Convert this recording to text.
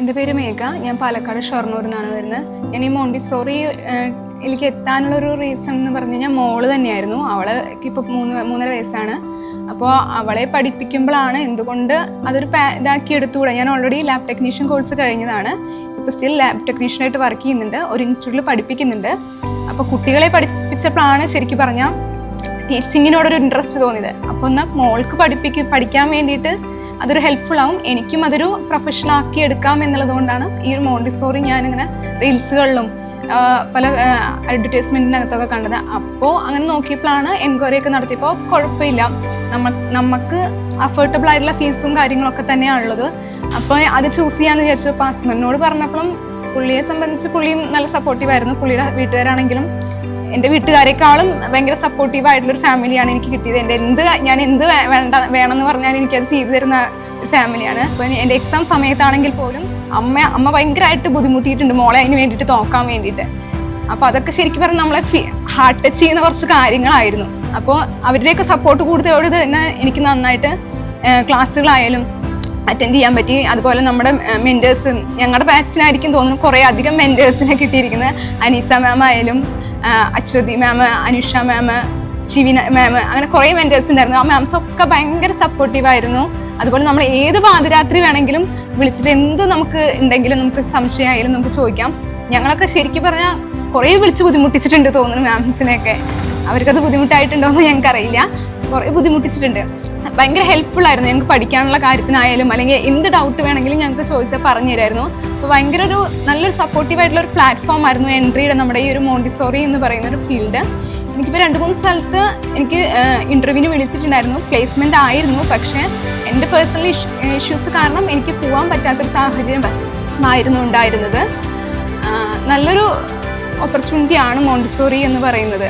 എൻ്റെ പേര് മേഘ. ഞാൻ പാലക്കാട് ഷൊർണൂരിൽ നിന്നാണ് വരുന്നത്. ഞാൻ ഈ മോണ്ടിസോറി എനിക്ക് എത്താനുള്ളൊരു റീസൺ എന്ന് പറഞ്ഞു കഴിഞ്ഞാൽ മോള് തന്നെയായിരുന്നു. അവൾക്ക് ഇപ്പോൾ 3.5 വയസ്സാണ്. അപ്പോൾ അവളെ പഠിപ്പിക്കുമ്പോഴാണ് എന്തുകൊണ്ട് അതൊരു ഇതാക്കി എടുത്തുകൂടെ. ഞാൻ ഓൾറെഡി ലാബ് ടെക്നീഷ്യൻ കോഴ്സ് കഴിഞ്ഞതാണ്. ഇപ്പോൾ സ്റ്റിൽ ലാബ് ടെക്നീഷ്യനായിട്ട് വർക്ക് ചെയ്യുന്നുണ്ട്, ഒരു ഇൻസ്റ്റിറ്റ്യൂട്ടിൽ പഠിപ്പിക്കുന്നുണ്ട്. അപ്പോൾ കുട്ടികളെ പഠിപ്പിച്ചപ്പോഴാണ് ശരിക്കും പറഞ്ഞാൽ ടീച്ചിങ്ങിനോടൊരു ഇൻട്രസ്റ്റ് തോന്നിയത്. അപ്പോൾ എന്നാൽ മോൾക്ക് പഠിക്കാൻ വേണ്ടിയിട്ട് അതൊരു ഹെൽപ്ഫുൾ ആവും, എനിക്കും അതൊരു പ്രൊഫഷണലാക്കി എടുക്കാം എന്നുള്ളത് കൊണ്ടാണ് ഈ ഒരു മോണ്ടിസോറി ഞാനിങ്ങനെ റീൽസുകളിലും പല അഡ്വർടൈസ്മെൻറ്റിനകത്തൊക്കെ കണ്ടത്. അപ്പോൾ അങ്ങനെ നോക്കിയപ്പോഴാണ് എൻക്വയറി ഒക്കെ നടത്തിയപ്പോൾ കുഴപ്പമില്ല, നമുക്ക് അഫോർഡബിൾ ആയിട്ടുള്ള ഫീസും കാര്യങ്ങളൊക്കെ തന്നെയാണുള്ളത്. അപ്പോൾ അത് ചൂസ് ചെയ്യാമെന്ന് വിചാരിച്ചു. അപ്പോൾ ഹസ്ബൻഡിനോട് പറഞ്ഞപ്പോഴും പുള്ളിയെ സംബന്ധിച്ച് പുള്ളിയും നല്ല സപ്പോർട്ടീവായിരുന്നു. പുള്ളിയുടെ വീട്ടുകാരാണെങ്കിലും എൻ്റെ വീട്ടുകാരെക്കാളും ഭയങ്കര സപ്പോർട്ടീവായിട്ടുള്ളൊരു ഫാമിലിയാണ് എനിക്ക് കിട്ടിയത്. ഞാൻ എന്ത് വേണമെന്ന് പറഞ്ഞാൽ എനിക്കത് ചെയ്തു തരുന്ന ഒരു ഫാമിലിയാണ്. അപ്പോൾ എൻ്റെ എക്സാം സമയത്താണെങ്കിൽ പോലും അമ്മ ഭയങ്കരമായിട്ട് ബുദ്ധിമുട്ടിയിട്ടുണ്ട് മോളെ അതിന് വേണ്ടിയിട്ട് നോക്കാൻ വേണ്ടിയിട്ട്. അപ്പോൾ അതൊക്കെ ശരിക്കും പറഞ്ഞാൽ നമ്മളെ ഹാർട്ട് ടച്ച് ചെയ്യുന്ന കുറച്ച് കാര്യങ്ങളായിരുന്നു. അപ്പോൾ അവരുടെയൊക്കെ സപ്പോർട്ട് കൂടുതലോട് തന്നെ എനിക്ക് നന്നായിട്ട് ക്ലാസ്സുകളായാലും അറ്റൻഡ് ചെയ്യാൻ പറ്റി. അതുപോലെ നമ്മുടെ മെൻറ്റേഴ്സ്, ഞങ്ങളുടെ ബാച്ചിനായിരിക്കും തോന്നുന്നു കുറേ അധികം മെൻറ്റേഴ്സിനെ കിട്ടിയിരിക്കുന്നത്. അനീസ മാം ആയാലും അശ്വതി മാം, അനുഷ മാം, ശിവിന മാം, അങ്ങനെ കുറേ മെൻറ്റേഴ്സ് ഉണ്ടായിരുന്നു. ആ മാംസൊക്കെ ഭയങ്കര സപ്പോർട്ടീവായിരുന്നു. അതുപോലെ നമ്മൾ ഏത് പാതിരാത്രി വേണമെങ്കിലും വിളിച്ചിട്ട് എന്ത് നമുക്ക് ഉണ്ടെങ്കിലും നമുക്ക് സംശയമായാലും നമുക്ക് ചോദിക്കാം. ഞങ്ങളൊക്കെ ശരിക്കും പറഞ്ഞാൽ കുറേ വിളിച്ച് ബുദ്ധിമുട്ടിച്ചിട്ടുണ്ട് തോന്നുന്നു മാംസിനെയൊക്കെ. അവർക്കത് ബുദ്ധിമുട്ടായിട്ടുണ്ടോയെന്ന് ഞങ്ങൾക്കറിയില്ല, കുറേ ബുദ്ധിമുട്ടിച്ചിട്ടുണ്ട്. ഭയങ്കര ഹെൽപ്ഫുൾ ആയിരുന്നു ഞങ്ങൾക്ക് പഠിക്കാനുള്ള കാര്യത്തിനായാലും, അല്ലെങ്കിൽ എന്ത് ഡൗട്ട് വേണമെങ്കിലും ഞങ്ങൾക്ക് ചോദിച്ചാൽ പറഞ്ഞു തരായിരുന്നു. അപ്പോൾ ഭയങ്കര നല്ലൊരു സപ്പോർട്ടീവായിട്ടുള്ള ഒരു പ്ലാറ്റ്ഫോം ആയിരുന്നു എൻട്രിയുടെ നമ്മുടെ ഈ ഒരു മോണ്ടിസോറി എന്ന് പറയുന്ന ഒരു ഫീൽഡ്. എനിക്കിപ്പോൾ 2-3 സ്ഥലത്ത് എനിക്ക് ഇൻ്റർവ്യൂവിന് വിളിച്ചിട്ടുണ്ടായിരുന്നു, പ്ലേസ്മെൻ്റ് ആയിരുന്നു. പക്ഷേ എൻ്റെ പേഴ്സണൽ ഇഷ്യൂസ് കാരണം എനിക്ക് പോകാൻ പറ്റാത്തൊരു സാഹചര്യം ആയിരുന്നു ഉണ്ടായിരുന്നത്. നല്ലൊരു ഓപ്പർച്യൂണിറ്റിയാണ് മോണ്ടിസോറി എന്ന് പറയുന്നത്.